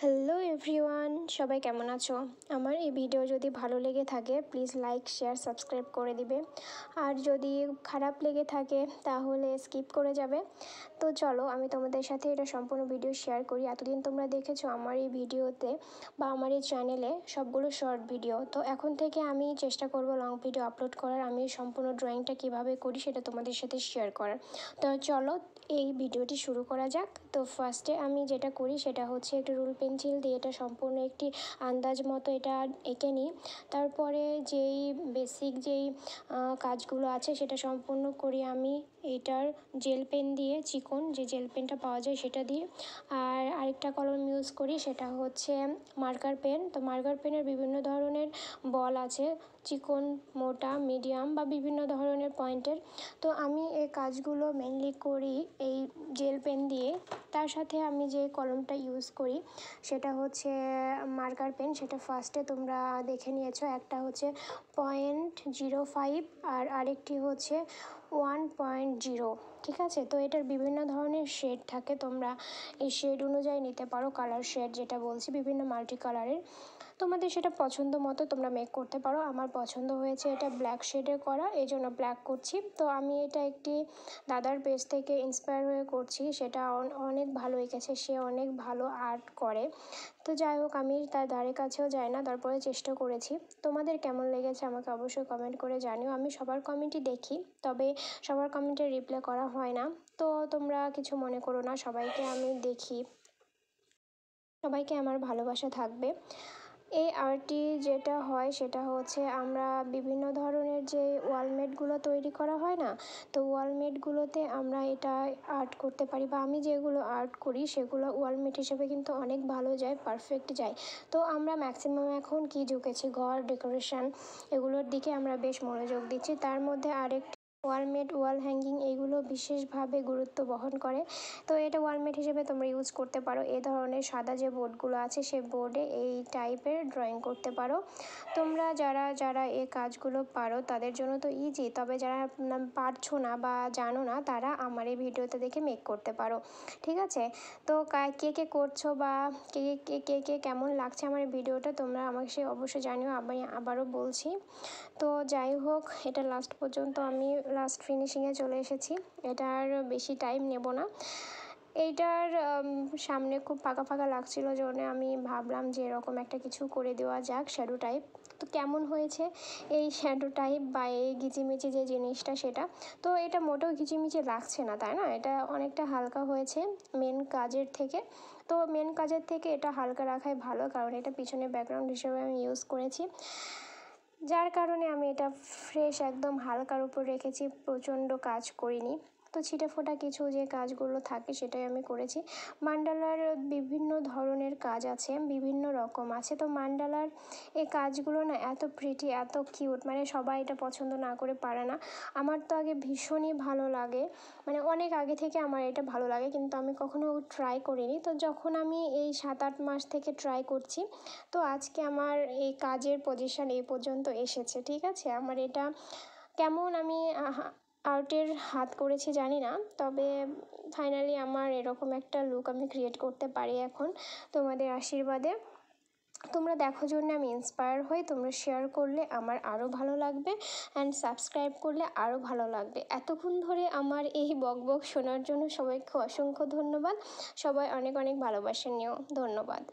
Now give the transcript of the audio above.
Hello everyone, সবাই কেমন আছো? আমার এই ভিডিও যদি ভালো লেগে থাকে প্লিজ লাইক শেয়ার সাবস্ক্রাইব করে দিবে, আর যদি খারাপ লেগে থাকে তাহলে স্কিপ করে যাবে। তো চলো আমি তোমাদের সাথে এটা সম্পূর্ণ ভিডিও শেয়ার করি। এতদিন তোমরা দেখেছো আমার এই ভিডিওতে বা আমার এই চ্যানেলে সবগুলো শর্ট ভিডিও, তো এখন থেকে আমি চেষ্টা করব লং ভিডিও আপলোড করার। আমি সম্পূর্ণ ড্রয়িংটা কিভাবে করি সেটা তোমাদের সাথে শেয়ার করার। তো চলো এই ভিডিওটি শুরু করা যাক। তো ফার্স্টে আমি যেটা করি সেটা হচ্ছে একটা রুল পেন্সিল দিয়ে এটা সম্পূর্ণ একটি আন্দাজ মতো এটা এঁকে নিই। তারপরে যেই বেসিক যেই কাজগুলো আছে সেটা সম্পূর্ণ করি আমি এটার জেল পেন দিয়ে, চিকন যে জেল পেনটা পাওয়া যায় সেটা দিয়ে। আর আরেকটা কলম ইউজ করি সেটা হচ্ছে মার্কার পেন। তো মার্কার পেনের বিভিন্ন ধরনের বল আছে, চিকন, মোটা, মিডিয়াম বা বিভিন্ন ধরনের পয়েন্টের। তো আমি এই কাজগুলো মেনলি করি এই জেল পেন দিয়ে। তার সাথে আমি যে কলমটা ইউজ করি সেটা হচ্ছে মার্কার পেন। সেটা ফার্স্টে তোমরা দেখে নিয়েছো, একটা হচ্ছে 0.05 আর আরেকটি হচ্ছে 1.0। ঠিক আছে, তো এটার বিভিন্ন ধরনের শেড থাকে, তোমরা এই শেড অনুযায়ী নিতে পারো। কালার শেড যেটা বলছি, বিভিন্ন মাল্টি কালারের তোমাদের সেটা পছন্দ মতো তোমরা মেক করতে পারো। আমার পছন্দ হয়েছে এটা ব্ল্যাক শেডে করা, এই জন্য ব্ল্যাক করছি। তো আমি এটা একটি দাদার পেজ থেকে ইন্সপায়ার হয়ে করছি, সেটা অনেক ভালো এঁকেছে, সে অনেক ভালো আর্ট করে। তো যাই হোক, আমি তার ধারে কাছেও যাই না, তারপরে চেষ্টা করেছি। তোমাদের কেমন লেগেছে আমাকে অবশ্যই কমেন্ট করে জানিও। আমি সবার কমেন্টই দেখি, তবে সবার কমেন্টে রিপ্লাই করা হয় না, তো তোমরা কিছু মনে করো না, সবাইকে আমি দেখি, সবাইকে আমার ভালোবাসা থাকবে। এই আর্টটি যেটা হয় সেটা হচ্ছে আমরা বিভিন্ন ধরনের যে ওয়ালমেটগুলো তৈরি করা হয় না, তো ওয়ালমেটগুলোতে আমরা এটা আর্ট করতে পারি, বা আমি যেগুলো আর্ট করি সেগুলো ওয়ালমেট হিসেবে কিন্তু অনেক ভালো যায়, পারফেক্ট যায়। তো আমরা ম্যাক্সিমাম এখন কি ঝুঁকেছি, ঘর ডেকোরেশন এগুলোর দিকে আমরা বেশ মনোযোগ দিচ্ছি। তার মধ্যে আরেকটি ওয়ালমেট, ওয়াল হ্যাঙ্গিং এইগুলো বিশেষভাবে গুরুত্ব বহন করে। তো এটা ওয়ালমেট হিসেবে তোমরা ইউজ করতে পারো। এ ধরনের সাদা যে বোর্ডগুলো আছে সেই বোর্ডে এই টাইপের ড্রয়িং করতে পারো তোমরা। যারা যারা এই কাজগুলো পারো তাদের জন্য তো ইজি, তবে যারা পারছো না বা জানো না তারা আমার এই ভিডিওতে দেখে মেক করতে পারো। ঠিক আছে, তো কে কে করছো বা কে কে কে কে কেমন লাগছে আমার এই ভিডিওটা তোমরা আমাকে সে অবশ্যই জানিও। আমি আবারও বলছি, তো যাই হোক, এটা লাস্ট পর্যন্ত আমি লাস্ট ফিনিশিংয়ে চলে এসেছি। এটার বেশি টাইম নেব না। এইটার সামনে খুব ফাঁকা ফাঁকা লাগছিল জন্য আমি ভাবলাম যে এরকম একটা কিছু করে দেওয়া যাক, শ্যাডো টাইপ। তো কেমন হয়েছে এই শ্যাডো টাইপ বা এই ঘিচিমিচি যে জিনিসটা সেটা, তো এটা মোটেও ঘিচিমিচি লাগছে না, তাই না? এটা অনেকটা হালকা হয়েছে মেন কাজের থেকে। তো মেন কাজের থেকে এটা হালকা রাখাই ভালো, কারণ এটা পিছনে ব্যাকগ্রাউন্ড হিসেবে আমি ইউজ করেছি, যার কারণে আমি এটা ফ্রেশ একদম হালকার উপর রেখেছি, প্রচণ্ড কাজ করিনি। তো ছিটে ফোটা কিছু যে কাজগুলো থাকে সেটাই আমি করেছি। মান্ডালার বিভিন্ন ধরনের কাজ আছে, বিভিন্ন রকম আছে। তো মান্ডালার এই কাজগুলো না এত প্রিটি, এত কিউট, মানে সবাই এটা পছন্দ না করে পারে না। আমার তো আগে ভীষণই ভালো লাগে, মানে অনেক আগে থেকে আমার এটা ভালো লাগে, কিন্তু আমি কখনো ট্রাই করিনি। তো যখন আমি এই 7-8 মাস থেকে ট্রাই করছি, তো আজকে আমার এই কাজের পজিশন এই পর্যন্ত এসেছে। ঠিক আছে, আমার এটা কেমন আমি আর্টের হাত করেছি জানি না, তবে ফাইনালি আমার এরকম একটা লুক আমি ক্রিয়েট করতে পারি এখন তোমাদের আশীর্বাদে। তোমরা দেখো জন্য আমি ইন্সপায়ার হই, তোমরা শেয়ার করলে আমার আরও ভালো লাগবে, অ্যান্ড সাবস্ক্রাইব করলে আরও ভালো লাগবে। এতক্ষণ ধরে আমার এই বক শোনার জন্য সবাইকে অসংখ্য ধন্যবাদ। সবাই অনেক অনেক ভালোবাসা নিও, ধন্যবাদ।